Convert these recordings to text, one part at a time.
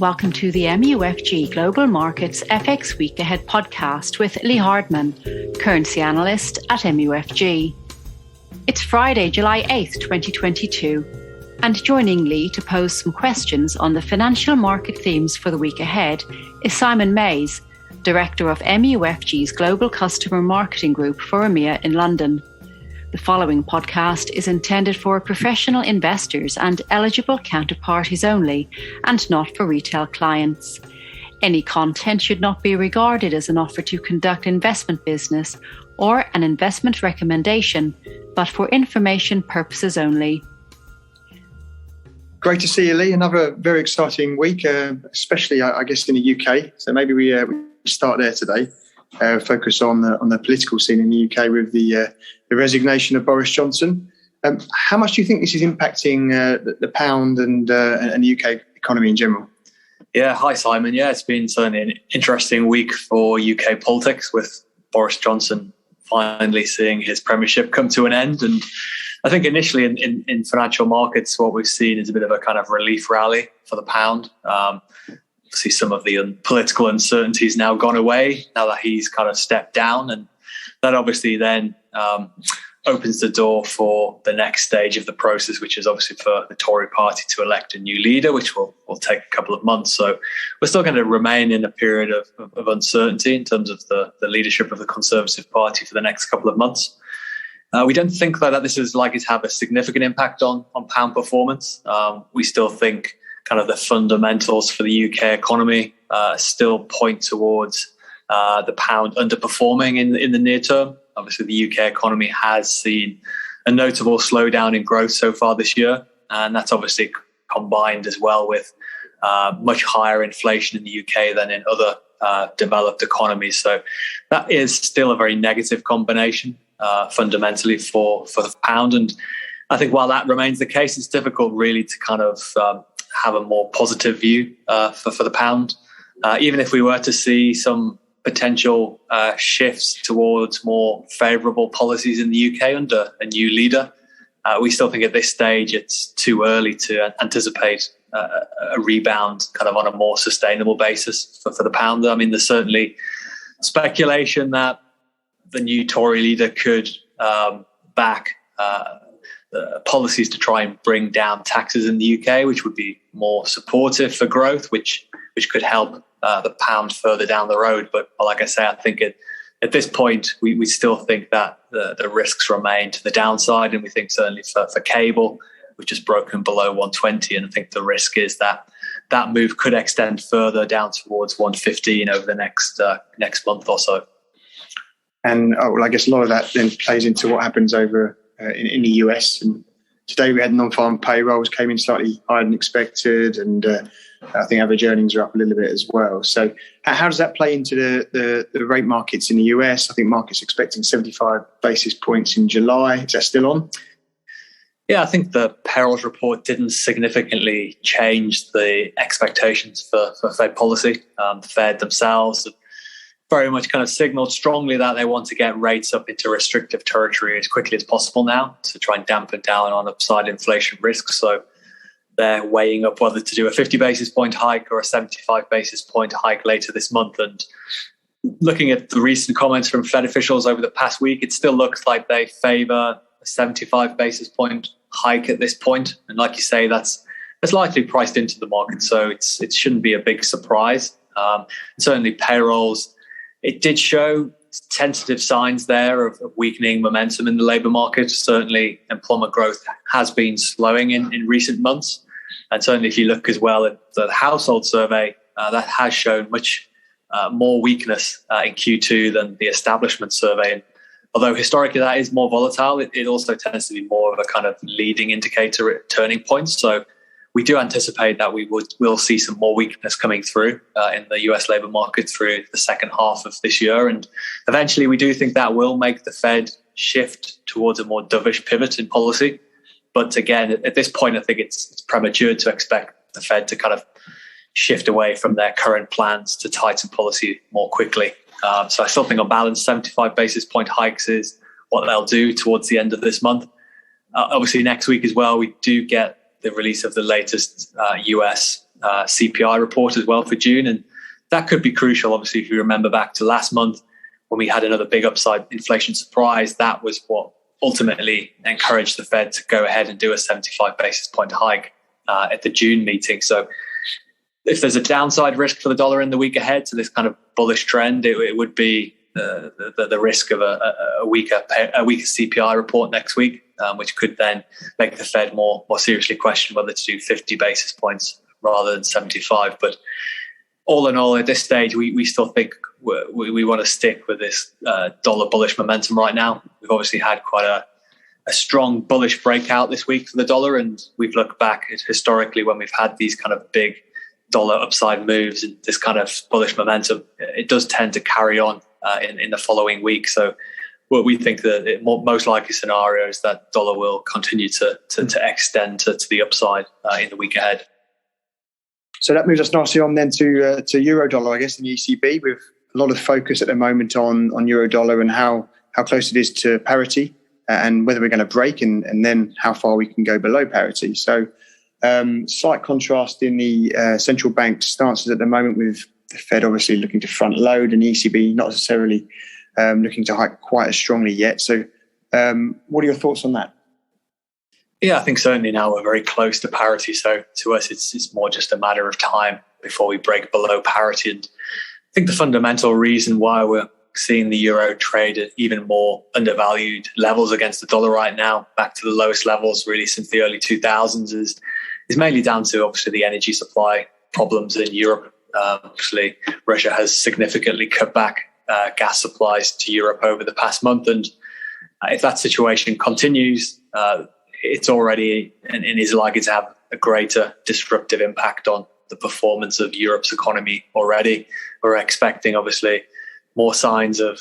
welcome to the MUFG Global Markets FX Week Ahead podcast with Lee Hardman, Currency Analyst at MUFG. It's Friday, July 8th, 2022, and joining Lee to pose some questions on the financial market themes for the week ahead is Simon Mays, Director of MUFG's Global Customer Marketing Group for EMEA in London. The following podcast is intended for professional investors and eligible counterparties only, and not for retail clients. Any content should not be regarded as an offer to conduct investment business or an investment recommendation, but for information purposes only. Great to see you, Lee. Another very exciting week, especially, I guess, in the UK. So maybe we start there today. Focus on the political scene in the UK with the resignation of Boris Johnson. How much do you think this is impacting the pound and the UK economy in general? Yeah, hi Simon. Yeah, it's been certainly an interesting week for UK politics with Boris Johnson finally seeing his premiership come to an end. And I think initially in financial markets, what we've seen is a bit of a kind of relief rally for the pound. See some of the political uncertainties now gone away now that he's kind of stepped down, and that obviously then opens the door for the next stage of the process, which is obviously for the Tory party to elect a new leader, which will take a couple of months. So we're still going to remain in a period of uncertainty in terms of the leadership of the Conservative Party for the next couple of months. We don't think that this is likely to have a significant impact on pound performance. We still think kind of the fundamentals for the UK economy still point towards the pound underperforming in the near term. Obviously, the UK economy has seen a notable slowdown in growth so far this year, and that's obviously combined as well with much higher inflation in the UK than in other developed economies. So that is still a very negative combination fundamentally for the pound. And I think while that remains the case, it's difficult really to kind of have a more positive view for the pound. Even if we were to see some potential shifts towards more favourable policies in the UK under a new leader, we still think at this stage it's too early to anticipate a rebound kind of on a more sustainable basis for the pound. I mean, there's certainly speculation that the new Tory leader could back policies to try and bring down taxes in the UK, which would be more supportive for growth, which could help the pound further down the road. But like I say, I think at this point, we still think that the risks remain to the downside. And we think certainly for cable, we've just broken below 120. And I think the risk is that move could extend further down towards 115 over the next month or so. And I guess a lot of that then plays into what happens over in the US. And today we had non-farm payrolls came in slightly higher than expected, and I think average earnings are up a little bit as well. So how does that play into the rate markets in the US? I think markets expecting 75 basis points in July. Is that still on? Yeah, I think the payrolls report didn't significantly change the expectations for Fed policy. The Fed themselves very much kind of signaled strongly that they want to get rates up into restrictive territory as quickly as possible now to try and dampen down on upside inflation risks. So they're weighing up whether to do a 50 basis point hike or a 75 basis point hike later this month. And looking at the recent comments from Fed officials over the past week, it still looks like they favour a 75 basis point hike at this point. And like you say, that's likely priced into the market. So it shouldn't be a big surprise. Certainly payrolls, it did show tentative signs there of weakening momentum in the labour market. Certainly employment growth has been slowing in recent months. And certainly if you look as well at the household survey, that has shown much more weakness in Q2 than the establishment survey. And although historically that is more volatile, it also tends to be more of a kind of leading indicator at turning points. So we do anticipate that we'll see some more weakness coming through in the US labour market through the second half of this year. And eventually we do think that will make the Fed shift towards a more dovish pivot in policy. But again, at this point, I think it's premature to expect the Fed to kind of shift away from their current plans to tighten policy more quickly. So I still think on balance, 75 basis point hikes is what they'll do towards the end of this month. Obviously next week as well, we do get the release of the latest US CPI report as well for June. And that could be crucial. Obviously, if you remember back to last month when we had another big upside inflation surprise, that was what ultimately encouraged the Fed to go ahead and do a 75 basis point hike at the June meeting. So if there's a downside risk for the dollar in the week ahead to this kind of bullish trend, it would be the risk of a weaker CPI report next week, which could then make the Fed more seriously question whether to do 50 basis points rather than 75. But all in all, at this stage, we still think we want to stick with this dollar bullish momentum right now. We've obviously had quite a strong bullish breakout this week for the dollar, and we've looked back at historically when we've had these kind of big dollar upside moves and this kind of bullish momentum, it does tend to carry on in the following week. So what we think the most likely scenario is that dollar will continue to extend to the upside in the week ahead. So that moves us nicely on then to euro dollar, I guess, in the ECB, with a lot of focus at the moment on euro dollar and how close it is to parity and whether we're going to break and then how far we can go below parity. So slight contrast in the central bank stances at the moment, with the Fed obviously looking to front load and the ECB not necessarily looking to hike quite as strongly yet. So what are your thoughts on that? Yeah, I think certainly now we're very close to parity. So to us, it's more just a matter of time before we break below parity. And I think the fundamental reason why we're seeing the euro trade at even more undervalued levels against the dollar right now, back to the lowest levels really since the early 2000s, is mainly down to obviously the energy supply problems in Europe. Obviously, Russia has significantly cut back gas supplies to Europe over the past month. And if that situation continues, it's already and is likely to have a greater disruptive impact on the performance of Europe's economy already. We're expecting, obviously, more signs of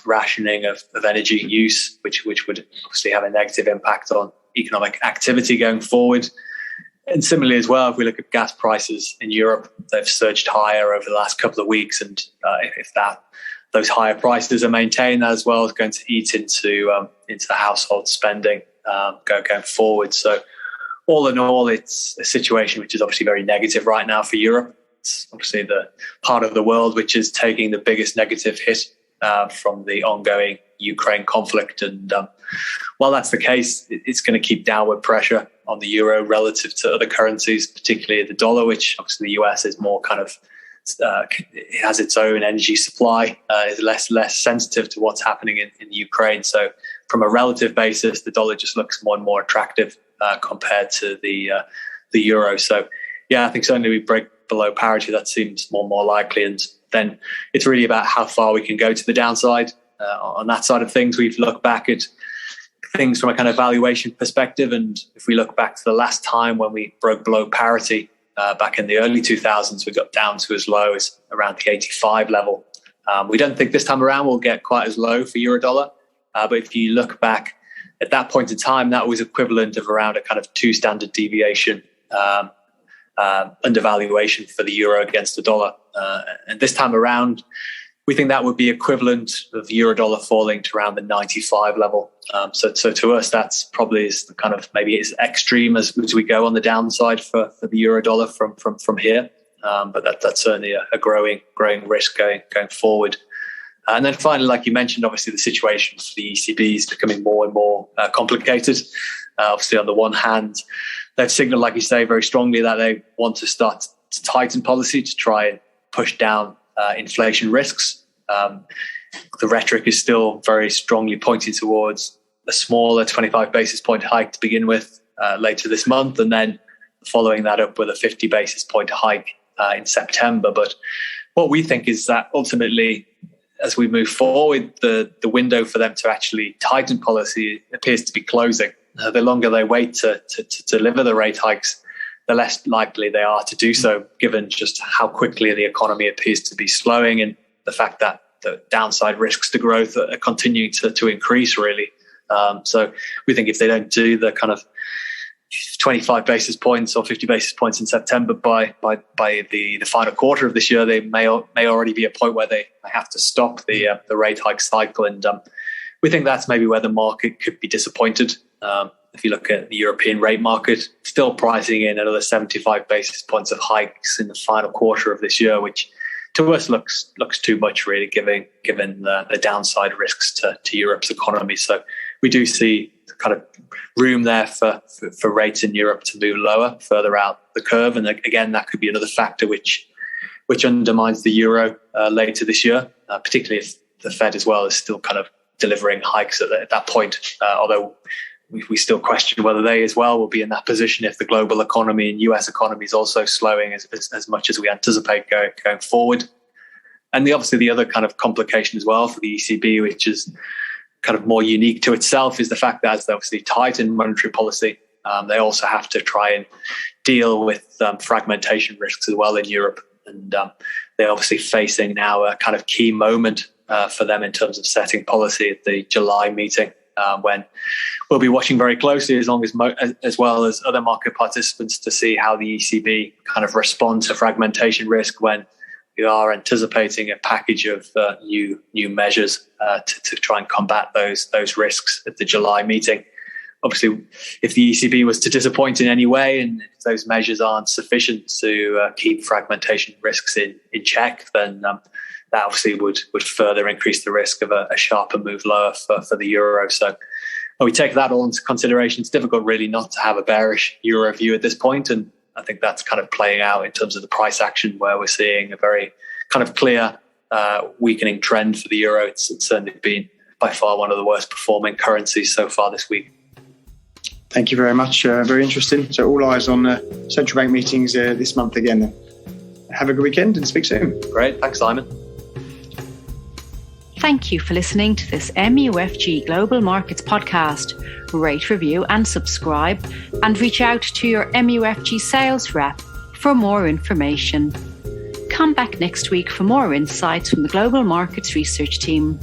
rationing of energy use, which would obviously have a negative impact on economic activity going forward. And similarly as well, if we look at gas prices in Europe, they've surged higher over the last couple of weeks. And if those higher prices are maintained, that as well is going to eat into household spending going forward. So all in all, it's a situation which is obviously very negative right now for Europe. It's obviously the part of the world which is taking the biggest negative hit from the ongoing Ukraine conflict. And while that's the case, it's going to keep downward pressure on the euro relative to other currencies, particularly the dollar, which obviously the US is more kind of it has its own energy supply, is less sensitive to what's happening in Ukraine. So from a relative basis, the dollar just looks more and more attractive compared to the euro. So yeah, I think certainly we break below parity. That seems more likely. And then it's really about how far we can go to the downside. On that side of things, we've looked back at things from a kind of valuation perspective. And if we look back to the last time when we broke below parity, back in the early 2000s, we got down to as low as around the 85 level. We don't think this time around we'll get quite as low for euro dollar. But if you look back at that point in time, that was equivalent of around a kind of 2 standard deviation undervaluation for the euro against the dollar. And this time around, we think that would be equivalent of euro dollar falling to around the 95 level. So to us, that's probably is the kind of maybe as extreme as we go on the downside for the euro dollar from here. But that's certainly a growing risk going forward. And then finally, like you mentioned, obviously the situation for the ECB is becoming more and more complicated. Obviously, on the one hand, they've signaled, like you say, very strongly that they want to start to tighten policy to try and push down inflation risks. The rhetoric is still very strongly pointing towards a smaller 25 basis point hike to begin with later this month, and then following that up with a 50 basis point hike in September. But what we think is that ultimately, as we move forward, the window for them to actually tighten policy appears to be closing. The longer they wait to deliver the rate hikes, the less likely they are to do so, given just how quickly the economy appears to be slowing and the fact that the downside risks to growth are continuing to increase, really. So we think if they don't do the kind of 25 basis points or 50 basis points in September by the final quarter of this year, they may already be a point where they have to stop the rate hike cycle. And we think that's maybe where the market could be disappointed. If you look at the European rate market, still pricing in another 75 basis points of hikes in the final quarter of this year, which to us looks too much, really, given the downside risks to Europe's economy. So we do see kind of room there for rates in Europe to move lower, further out the curve. And again, that could be another factor which undermines the euro later this year, particularly if the Fed as well is still kind of delivering hikes at that point, although we still question whether they as well will be in that position if the global economy and US economy is also slowing as much as we anticipate going forward. And obviously the other kind of complication as well for the ECB, which is kind of more unique to itself, is the fact that as they obviously tighten monetary policy, they also have to try and deal with fragmentation risks as well in Europe. And they're obviously facing now a kind of key moment for them in terms of setting policy at the July meeting, when we'll be watching very closely, as well as other market participants, to see how the ECB kind of responds to fragmentation risk when we are anticipating a package of new measures to try and combat those risks at the July meeting. Obviously, if the ECB was to disappoint in any way and if those measures aren't sufficient to keep fragmentation risks in check, then that obviously would further increase the risk of a sharper move lower for the euro. So when we take that all into consideration, it's difficult really not to have a bearish euro view at this point. And I think that's kind of playing out in terms of the price action, where we're seeing a very kind of clear weakening trend for the euro. It's certainly been by far one of the worst performing currencies so far this week. Thank you very much. Very interesting. So all eyes on central bank meetings this month again. Have a good weekend and speak soon. Great. Thanks, Simon. Thank you for listening to this MUFG Global Markets podcast. Rate, review and subscribe, and reach out to your MUFG sales rep for more information. Come back next week for more insights from the Global Markets Research team.